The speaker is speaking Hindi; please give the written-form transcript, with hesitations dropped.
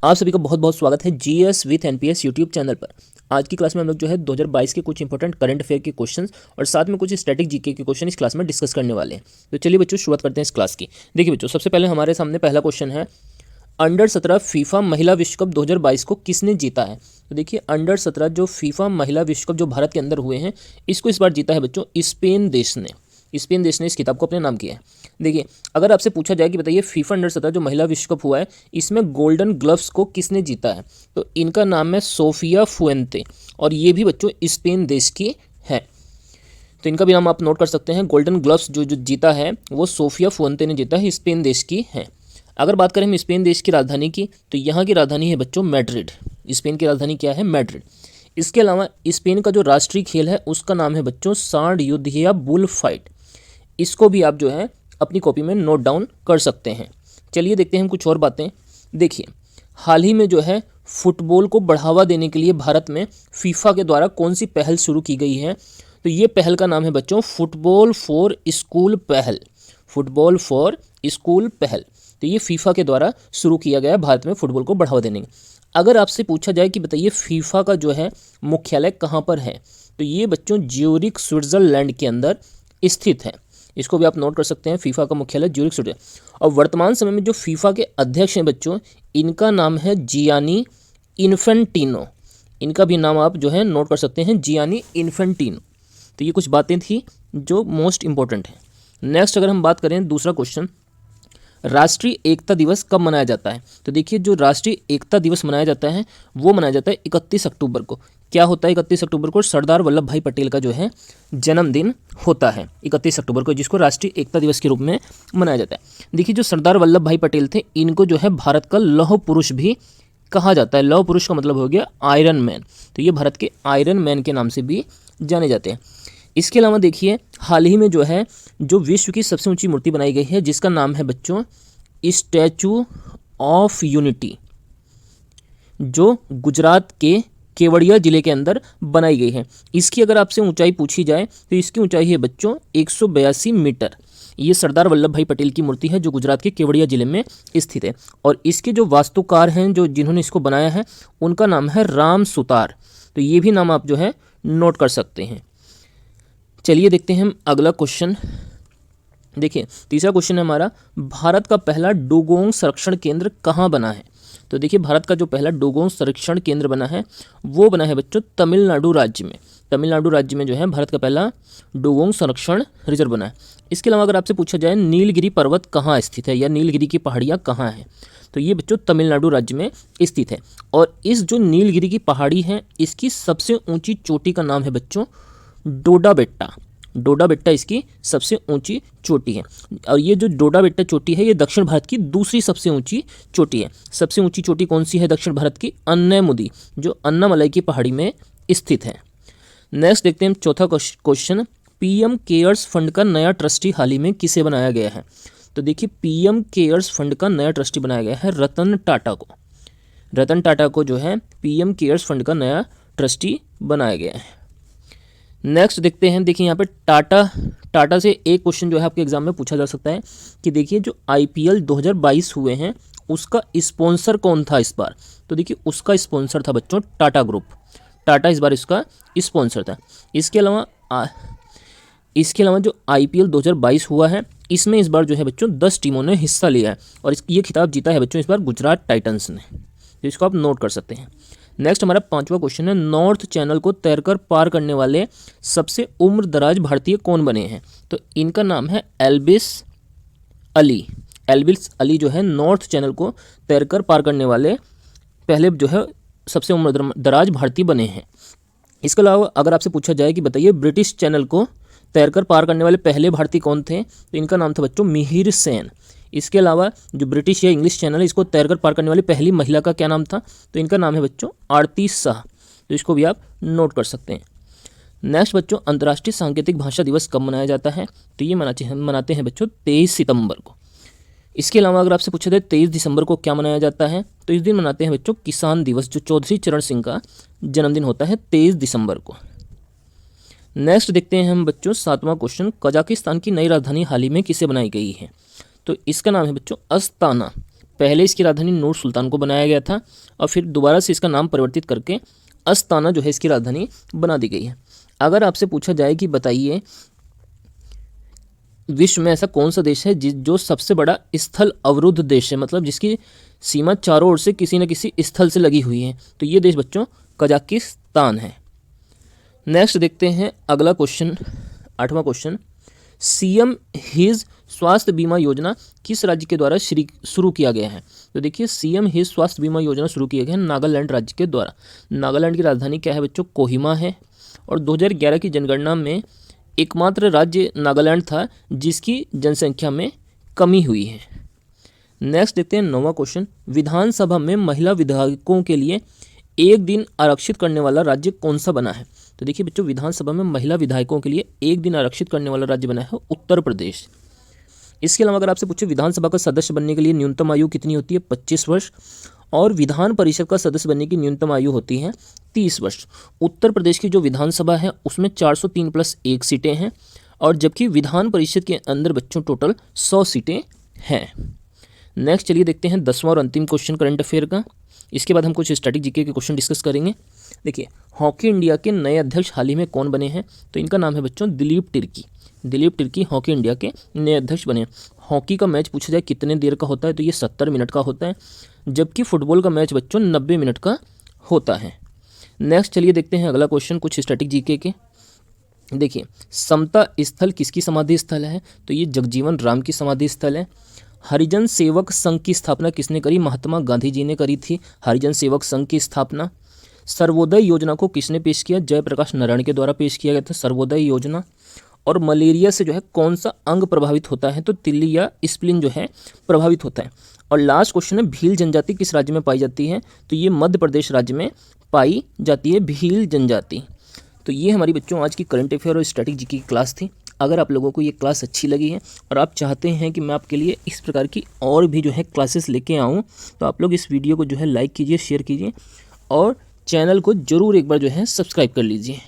आप सभी का बहुत बहुत स्वागत है GS with NPS YouTube channel पर। आज की क्लास में हम लोग जो है 2022 के कुछ इंपॉर्टेंट करंट अफेयर के क्वेश्चंस और साथ में कुछ स्टैटिक जीके के क्वेश्चन इस क्लास में डिस्कस करने वाले हैं। तो चलिए बच्चों शुरुआत करते हैं इस क्लास की। देखिए बच्चों, सबसे पहले हमारे सामने पहला क्वेश्चन है, अंडर 17 फीफा महिला विश्व कप 2022 को किसने जीता है। तो देखिए, अंडर 17 जो फीफा महिला विश्व कप जो भारत के अंदर हुए हैं, इसको इस बार जीता है बच्चों स्पेन देश ने। स्पेन देश ने इस किताब को अपने नाम किया है। देखिए, अगर आपसे पूछा जाए कि बताइए फीफा अंडर 17 जो महिला विश्व कप हुआ है, इसमें गोल्डन ग्लव्स को किसने जीता है, तो इनका नाम है सोफिया फुएंते और ये भी बच्चों स्पेन देश की है। तो इनका भी नाम आप नोट कर सकते हैं। गोल्डन ग्लव्स जो जो जीता है वो सोफिया फुएंते ने जीता है, स्पेन देश की है। अगर बात करें हम स्पेन देश की राजधानी की, तो यहाँ की राजधानी है बच्चों मैड्रिड। स्पेन की राजधानी क्या है? मैड्रिड। इसके अलावा स्पेन का जो राष्ट्रीय खेल है उसका नाम है बच्चों सांड युद्ध या बुल फाइट। इसको भी आप जो है अपनी कॉपी में नोट डाउन कर सकते हैं। चलिए देखते हैं हम कुछ और बातें। देखिए, हाल ही में जो है फुटबॉल को बढ़ावा देने के लिए भारत में फीफा के द्वारा कौन सी पहल शुरू की गई है, तो ये पहल का नाम है बच्चों फुटबॉल फॉर स्कूल पहल। फुटबॉल फॉर स्कूल पहल, तो ये फीफा के द्वारा शुरू किया गया है भारत में फुटबॉल को बढ़ावा देने का। अगर आपसे पूछा जाए कि बताइए फीफा का जो है मुख्यालय कहाँ पर है, तो ये बच्चों ज्यूरिख स्विट्जरलैंड के अंदर स्थित है। इसको भी आप नोट कर सकते हैं, फीफा का मुख्यालय ज्यूरिख स्विट्जरलैंड। और वर्तमान समय में जो फीफा के अध्यक्ष हैं बच्चों, इनका नाम है जियानी इन्फेंटिनो। इनका भी नाम आप जो है नोट कर सकते हैं, जियानी इन्फेंटिनो। तो ये कुछ बातें थी जो मोस्ट इंपॉर्टेंट है। नेक्स्ट अगर हम बात करें दूसरा क्वेश्चन, राष्ट्रीय एकता दिवस कब मनाया जाता है। तो देखिए, जो राष्ट्रीय एकता दिवस मनाया जाता है वो मनाया जाता है 31 अक्टूबर को। क्या होता है 31 अक्टूबर को? सरदार वल्लभ भाई पटेल का जो है जन्मदिन होता है 31 अक्टूबर को, जिसको राष्ट्रीय एकता दिवस के रूप में मनाया जाता है। देखिए, जो सरदार वल्लभ भाई पटेल थे, इनको जो है भारत का लौह पुरुष भी कहा जाता है। लौह पुरुष का मतलब हो गया आयरन मैन, तो ये भारत के आयरन मैन के नाम से भी जाने जाते हैं। इसके अलावा देखिए, हाल ही में जो है जो विश्व की सबसे ऊंची मूर्ति बनाई गई है, जिसका नाम है बच्चों स्टैचू ऑफ यूनिटी, जो गुजरात के केवड़िया जिले के अंदर बनाई गई है। इसकी अगर आपसे ऊंचाई पूछी जाए तो इसकी ऊंचाई है बच्चों 182 मीटर। ये सरदार वल्लभ भाई पटेल की मूर्ति है जो गुजरात के केवड़िया जिले में स्थित है। और इसके जो वास्तुकार हैं, जो जिन्होंने इसको बनाया है, उनका नाम है राम सुतार। तो ये भी नाम आप जो है नोट कर सकते हैं। चलिए देखते हैं हम अगला क्वेश्चन। देखिए, तीसरा क्वेश्चन है हमारा, भारत का पहला डुगोंग संरक्षण केंद्र कहाँ बना है। तो देखिए, भारत का जो पहला डुगोंग संरक्षण केंद्र बना है वो बना है बच्चों तमिलनाडु राज्य में। तमिलनाडु राज्य में जो है भारत का पहला डुगोंग संरक्षण रिजर्व बना है। इसके अलावा अगर आपसे पूछा जाए नीलगिरी पर्वत कहाँ स्थित है या नीलगिरी की पहाड़ियाँ कहाँ हैं, तो ये बच्चों तमिलनाडु राज्य में स्थित है। और इस जो नीलगिरी की पहाड़ी है, इसकी सबसे ऊंची चोटी का नाम है बच्चों डोडा बेट्टा। डोडा बेट्टा इसकी सबसे ऊंची चोटी है। और ये जो डोडा बेट्टा चोटी है, ये दक्षिण भारत की दूसरी सबसे ऊंची चोटी है। सबसे ऊंची चोटी कौन सी है दक्षिण भारत की? अन्नैमुदी, जो अन्नामलाई की पहाड़ी में स्थित है। नेक्स्ट देखते हैं चौथा क्वेश्चन, पीएम केयर्स फंड का नया ट्रस्टी हाल ही में किसे बनाया गया है। तो देखिए, पीएम केयर्स फंड का नया ट्रस्टी बनाया गया है रतन टाटा को। रतन टाटा को जो है पीएम केयर्स फंड का नया ट्रस्टी बनाया गया है। नेक्स्ट देखते हैं। देखिए, यहाँ पे टाटा से एक क्वेश्चन जो है आपके एग्जाम में पूछा जा सकता है कि देखिए, जो आईपीएल 2022 हुए हैं उसका स्पॉन्सर कौन था इस बार। तो देखिए, उसका स्पॉन्सर था बच्चों टाटा ग्रुप। टाटा इस बार इसका स्पॉन्सर था। इसके अलावा जो आईपीएल 2022 हुआ है, इसमें इस बार जो है बच्चों 10 टीमों ने हिस्सा लिया है और ये खिताब जीता है बच्चों इस बार गुजरात टाइटंस ने। तो इसको आप नोट कर सकते हैं। नेक्स्ट हमारा पांचवा क्वेश्चन है, नॉर्थ चैनल को तैरकर पार करने वाले सबसे उम्र दराज भारतीय कौन बने हैं। तो इनका नाम है एल्विस अली। एल्विस अली जो है नॉर्थ चैनल को तैरकर पार करने वाले पहले जो है सबसे उम्र दराज भारतीय बने हैं। इसके अलावा अगर आपसे पूछा जाए कि बताइए ब्रिटिश चैनल को तैरकर पार करने वाले पहले भारतीय कौन थे, तो इनका नाम था बच्चों मिहिर सेन। इसके अलावा जो ब्रिटिश या इंग्लिश चैनल है, इसको तैरकर पार करने वाली पहली महिला का क्या नाम था, तो इनका नाम है बच्चों आरती शाह। तो इसको भी आप नोट कर सकते हैं। नेक्स्ट बच्चों, अंतर्राष्ट्रीय सांकेतिक भाषा दिवस कब मनाया जाता है, तो ये मनाते हैं बच्चों 23 सितंबर को। इसके अलावा अगर आपसे पूछा जाए 23 दिसंबर को क्या मनाया जाता है, तो इस दिन मनाते हैं बच्चों किसान दिवस, जो चौधरी चरण सिंह का जन्मदिन होता है 23 दिसंबर को। नेक्स्ट देखते हैं हम बच्चों सातवां क्वेश्चन, कजाकिस्तान की नई राजधानी हाल ही में किसे बनाई गई है। तो इसका नाम है बच्चों अस्ताना। पहले इसकी राजधानी नूर सुल्तान को बनाया गया था और फिर दोबारा से इसका नाम परिवर्तित करके अस्ताना जो है इसकी राजधानी बना दी गई है। अगर आपसे पूछा जाए कि बताइए विश्व में ऐसा कौन सा देश है जो सबसे बड़ा स्थल अवरुद्ध देश है, मतलब जिसकी सीमा चारों ओर से किसी न किसी स्थल से लगी हुई है, तो ये देश बच्चों कजाकिस्तान है। नेक्स्ट देखते हैं अगला क्वेश्चन, 8वां क्वेश्चन। सीएम हिज स्वास्थ्य बीमा योजना किस राज्य के द्वारा शुरू किया गया है? तो देखिए सीएम हिज स्वास्थ्य बीमा योजना शुरू किया गया है नागालैंड राज्य के द्वारा। नागालैंड की राजधानी क्या है बच्चों? कोहिमा है। और 2011 की जनगणना में एकमात्र राज्य नागालैंड था जिसकी जनसंख्या में कमी हुई है। नेक्स्ट देखते हैं 9वां क्वेश्चन। विधानसभा में महिला विधायकों के लिए एक दिन आरक्षित करने वाला राज्य कौन सा बना है? तो देखिए बच्चों विधानसभा में महिला विधायकों के लिए एक दिन आरक्षित करने वाला राज्य बना है उत्तर प्रदेश। इसके अलावा अगर आपसे पूछे विधानसभा का सदस्य बनने के लिए न्यूनतम आयु कितनी होती है? 25 वर्ष। और विधान परिषद का सदस्य बनने की न्यूनतम आयु होती है 30 वर्ष। उत्तर प्रदेश की जो विधानसभा है उसमें 403+1 सीटें हैं और जबकि विधान परिषद के अंदर बच्चों टोटल 100 सीटें हैं। नेक्स्ट चलिए देखते हैं 10वां और अंतिम क्वेश्चन करंट अफेयर का। इसके बाद हम कुछ स्टैटिक जीके के क्वेश्चन डिस्कस करेंगे। देखिए हॉकी इंडिया के नए अध्यक्ष हाल ही में कौन बने हैं? तो इनका नाम है बच्चों दिलीप तिर्की। दिलीप तिर्की हॉकी इंडिया के नए अध्यक्ष बने। हॉकी का मैच पूछा जाए कितने देर का होता है तो ये 70 मिनट का होता है, जबकि फुटबॉल का मैच बच्चों 90 मिनट का होता है। नेक्स्ट चलिए देखते हैं अगला क्वेश्चन कुछ स्टैटिक जीके के। देखिए समता स्थल किसकी समाधि स्थल है? तो ये जगजीवन राम की समाधि स्थल है। हरिजन सेवक संघ की स्थापना किसने करी? महात्मा गांधी जी ने करी थी हरिजन सेवक संघ की स्थापना। सर्वोदय योजना को किसने पेश किया? जयप्रकाश नारायण के द्वारा पेश किया गया था सर्वोदय योजना। और मलेरिया से जो है कौन सा अंग प्रभावित होता है? तो तिल्ली या स्प्लीन जो है प्रभावित होता है। और लास्ट क्वेश्चन है भील जनजाति किस राज्य में पाई जाती है? तो ये मध्य प्रदेश राज्य में पाई जाती है भील जनजाति। तो ये हमारी बच्चों आज की करंट अफेयर और स्टैटिक जीके की क्लास थी। अगर आप लोगों को ये क्लास अच्छी लगी है और आप चाहते हैं कि मैं आपके लिए इस प्रकार की और भी जो है क्लासेस लेके आऊँ, तो आप लोग इस वीडियो को जो है लाइक कीजिए, शेयर कीजिए और चैनल को ज़रूर एक बार जो है सब्सक्राइब कर लीजिए।